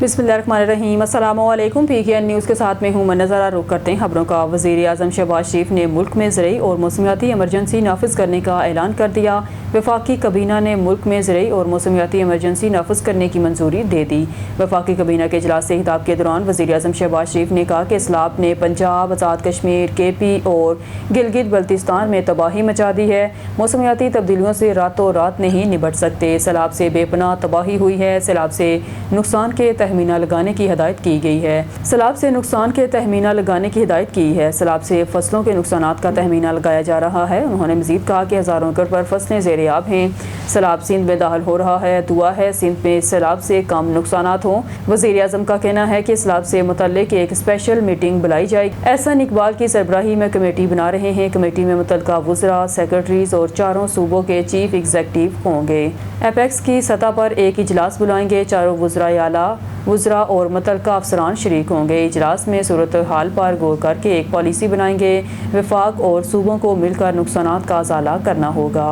बिस्मिल्लाहिर्रहमानिर्रहीम। अस्सलामु अलैकुम। PKN न्यूज़ के साथ में हूँ मैं नज़ारा। रुख करते हैं खबरों का। वज़ीर आज़म शहबाज शरीफ ने मुल्क में ज़रई और मौसमियाती इमरजेंसी नाफिज करने का ऐलान कर दिया। वफाकी कबीना ने मुल्क में ज़रई और मौसमियाती इमरजेंसी नाफिज करने की मंजूरी दे दी। वफाकी कबीना के इजलास से खिताब के दौरान वज़ीर आज़म शहबाज शरीफ ने कहा कि सैलाब ने पंजाब, आज़ाद कश्मीर, KP और गिलगित बल्तिस्तान में तबाही मचा दी है। मौसमियाती तब्दीलियों से रातों रात नहीं निपट सकते। सैलाब से बेपनाह तबाही हुई है। सैलाब से नुकसान के तहमीना लगाने की हिदायत की गई है। सैलाब से नुकसान के तहमीना लगाने की हिदायत की है। सैलाब से फसलों के नुकसानात का तहमीना लगाया जा रहा है। उन्होंने मजीद कहा कि हज़ारों एकड़ पर फसलें ज़ेर-ए-आब हैं। सैलाब सिंध में दाखिल हो रहा है। दुआ है सिंध में सैलाब से कम नुकसानात हों। वज़ीर आज़म का कहना है कि सैलाब से मुतल्लिक एक स्पेशल मीटिंग बुलाई जाएगी। एहसन इकबाल की सरबराही में कमेटी बना रहे हैं। कमेटी में मुतल्लिका वज़रा, सेक्रेटरीज और चारों सूबों के चीफ एग्जीक्यूटिव होंगे। एपेक्स की सतह पर एक इजलास बुलाएंगे। चारों वज़रा और मुतल्लिका अफसरान शरीक होंगे। इजलास में सूरत हाल पर गौर करके एक पॉलिसी बनाएंगे। वफाक और सूबों को मिलकर नुकसानात का इज़ाला करना होगा।